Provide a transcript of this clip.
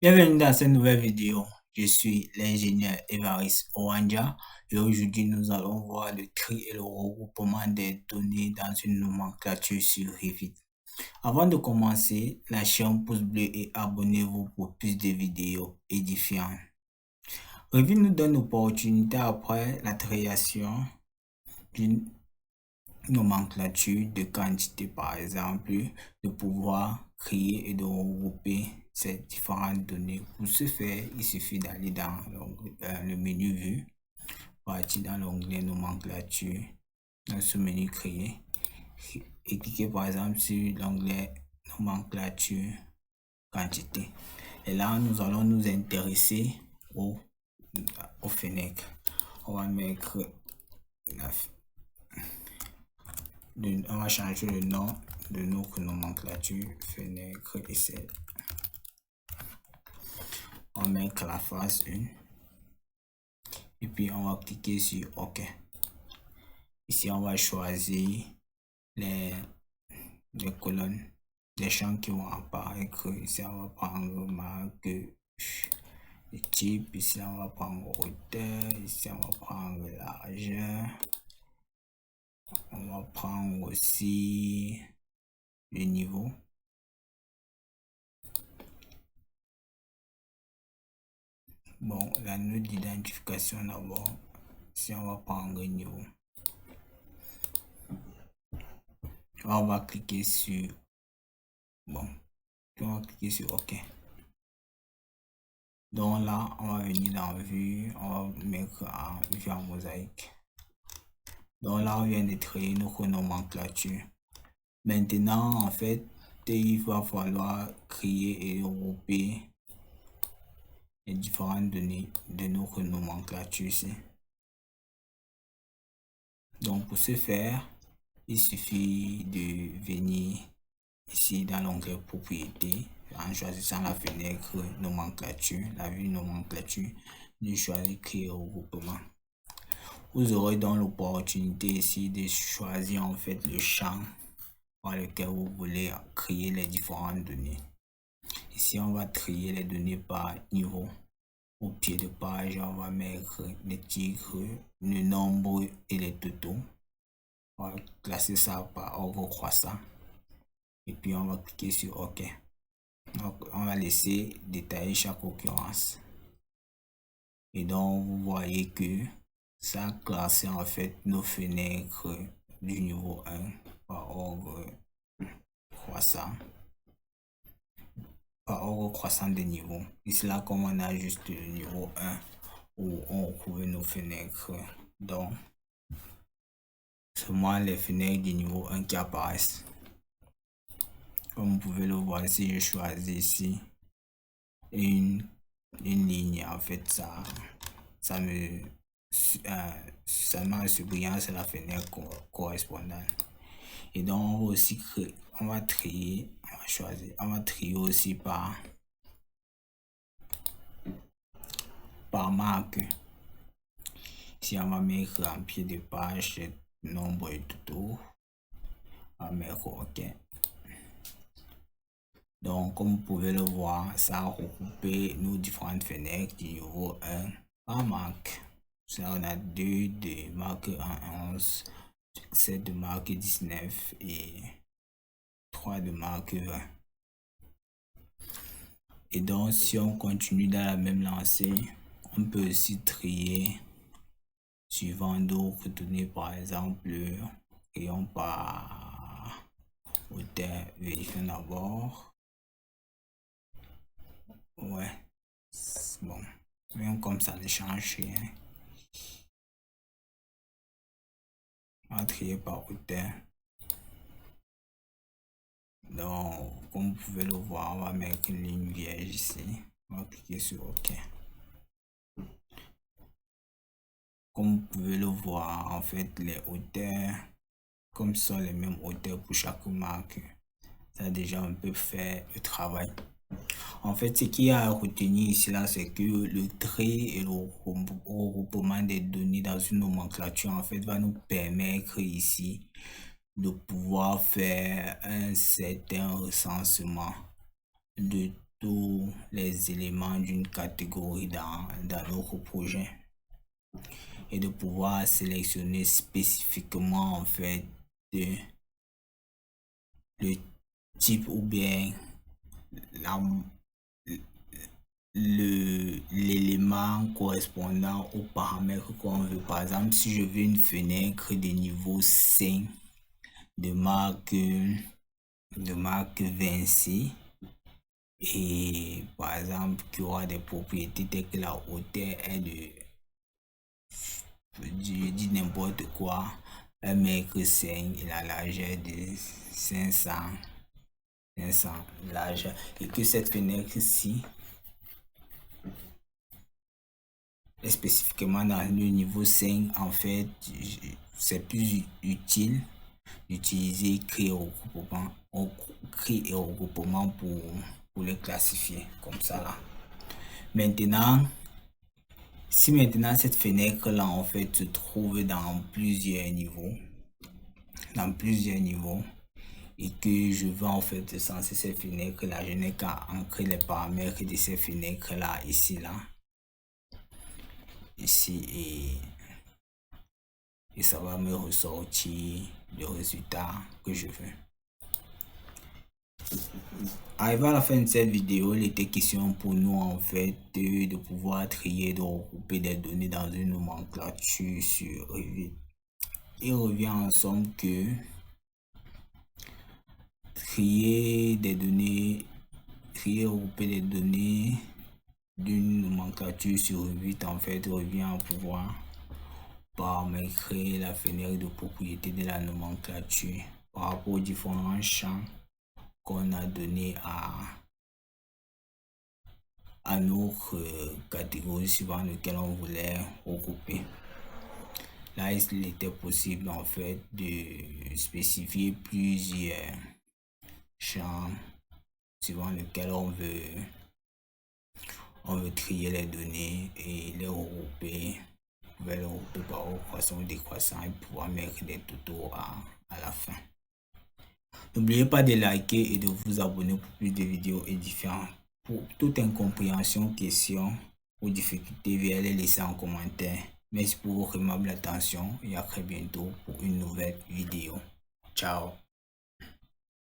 Bienvenue dans cette nouvelle vidéo. Je suis l'ingénieur Évariste Owanja et aujourd'hui nous allons voir le tri et le regroupement des données dans une nomenclature sur Revit. Avant de commencer, lâchez un pouce bleu et abonnez-vous pour plus de vidéos édifiantes. Revit nous donne l'opportunité après la création d'une nomenclature de quantité par exemple, de pouvoir créer et de regrouper ces différentes données. Pour ce faire, il suffit d'aller dans le menu vue, partir dans l'onglet nomenclature, dans ce menu créer et cliquer par exemple sur l'onglet nomenclature quantité. Et là, nous allons nous intéresser aux fenêtres. On va mettre on va changer le nom de notre nomenclature fenêtre et c'est on met la phase 1 et puis on va cliquer sur OK. Ici on va choisir les colonnes, les champs qui vont apparaître. Ici on va prendre marque de type, ici on va prendre hauteur, ici on va prendre largeur, on va prendre aussi le niveau. Bon, la note d'identification d'abord, si on va prendre le niveau. On va cliquer sur on va cliquer sur OK. Donc là, on va venir dans vue, on va mettre en vue en mosaïque. Donc là, on vient de créer notre nomenclature. Maintenant, en fait, il va falloir créer et regrouper les différentes données de notre nomenclature ici. Donc pour ce faire, il suffit de venir ici dans l'onglet propriété en choisissant la fenêtre nomenclature, la vue nomenclature, de choisir créer regroupement. Vous aurez donc l'opportunité ici de choisir en fait le champ par lequel vous voulez créer les différentes données. Ici on va trier les données par niveau. Au pied de page, on va mettre les titres, le nombre et les totaux. On va classer ça par ordre croissant. Et puis on va cliquer sur OK. Donc on va laisser détailler chaque occurrence. Et donc vous voyez que ça a classé en fait nos fenêtres du niveau 1 par ordre croissant. Par ordre croissant des niveaux. Ici là, comme on a juste le niveau 1 où on retrouve nos fenêtres. Donc seulement les fenêtres du niveau 1 qui apparaissent. Comme vous pouvez le voir ici, je choisis ici une ligne. En fait, ça m'a brillant, c'est la fenêtre correspondante. Et donc on va aussi créer, on va trier, on va choisir, on va trier aussi par marque. Si on va mettre en pied de page nombre et tout, on va mettre OK. Donc comme vous pouvez le voir, ça a regroupé nos différentes fenêtres du niveau 1 par marque. Ça, on a deux de marque 11, 7 de marque 19 et 3 de marque 20. Et donc si on continue dans la même lancée, on peut aussi trier suivant d'autres données, par exemple créons par hauteur, vérifions d'abord. Ouais, bon, même comme ça ne change rien. On va trier par hauteur. Donc comme vous pouvez le voir, on va mettre une ligne vierge ici. On va cliquer sur OK. Comme vous pouvez le voir, en fait les hauteurs comme ce sont les mêmes hauteurs pour chaque marque, ça a déjà un peu fait le travail. En fait, ce qu'il y a à retenir ici là, c'est que le tri et le regroupement des données dans une nomenclature en fait va nous permettre ici de pouvoir faire un certain recensement de tous les éléments d'une catégorie dans notre projet et de pouvoir sélectionner spécifiquement en fait le type ou bien l'élément correspondant aux paramètres qu'on veut. Par exemple, si je veux une fenêtre de niveau 5 de marque Vinci et par exemple qui aura des propriétés telles que la hauteur est je dis n'importe quoi, 1,5 m et la largeur de 500 large, et que cette fenêtre-ci est spécifiquement dans le niveau 5, en fait, c'est plus utile d'utiliser créer et regroupement pour les classifier comme ça là. Maintenant, si maintenant cette fenêtre là en fait se trouve dans plusieurs niveaux, et que je veux en fait censer ces fenêtres là, je n'ai qu'à ancrer les paramètres de ces fenêtres là ici et ça va me ressortir le résultat que je veux. Arrivé à la fin de cette vidéo, il était question pour nous en fait de pouvoir trier, de regrouper des données dans une nomenclature sur Revit. Il revient en somme que regrouper des données d'une nomenclature sur Revit en fait revient à pouvoir paramétrer la fenêtre de propriété de la nomenclature par rapport aux différents champs qu'on a donné à notre catégorie suivant lequel on voulait regrouper. Là, il était possible en fait de spécifier plusieurs champs suivant lequel on veut trier les données et les regrouper. Vous pouvez les regrouper par croissant ou décroissant et pouvoir mettre des totaux à la fin. N'oubliez pas de liker et de vous abonner pour plus de vidéos édifiantes. Pour toute incompréhension, question ou difficulté, veuillez les laisser en commentaire. Merci pour votre aimable attention et à très bientôt pour une nouvelle vidéo. Ciao.